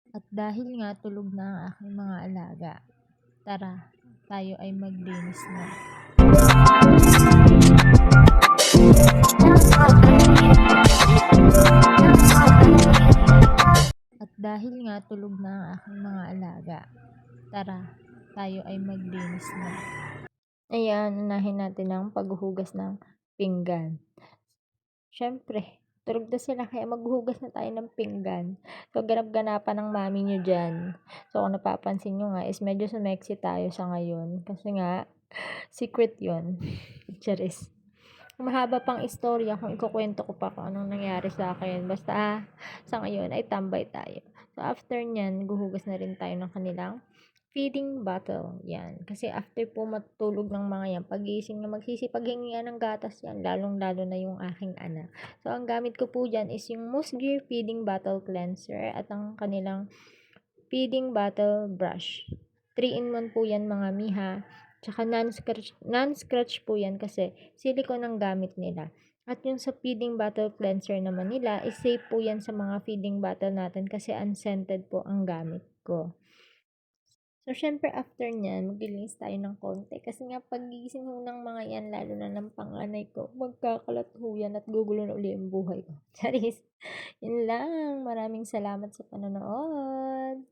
At dahil nga tulog na ang aking mga alaga, tara, tayo ay maglinis na. At dahil nga tulog na ang aking mga alaga, tara, tayo ay maglinis na. Ayan, unahin natin ang paghuhugas ng pinggan. Siyempre, tulog na sila kaya maghuhugas na tayo ng pinggan. So, ganap-ganapan ng mami nyo dyan. So, kung napapansin nyo nga is medyo sumeksi tayo sa ngayon. Kasi nga, secret yon. Charis. Mahaba pang istorya kung ikukwento ko pa kung anong nangyari sa akin. Basta, sa ngayon ay tambay tayo. So, after nyan, guhugas na rin tayo ng kanilang feeding bottle. Yan. Kasi after po matulog ng mga yan, pagising na magsisipaghingi yan ng gatas yan, lalong-lalo na yung aking anak. So, ang gamit ko po dyan is yung Moose Feeding Bottle Cleanser at ang kanilang feeding bottle brush. 3-in-1 po yan mga miha. Tsaka non-scratch po yan kasi silicone ang gamit nila. At yung sa feeding bottle cleanser naman nila, is safe po yan sa mga feeding bottle natin kasi unscented po ang gamit ko. So, syempre after nyan, maglilinis tayo ng konti. Kasi nga, pagising ho ng mga yan, lalo na ng panganay ko, magkakalat ho yan at gugulo na uli ang buhay ko. Charis! Yun lang. Maraming salamat sa panonood.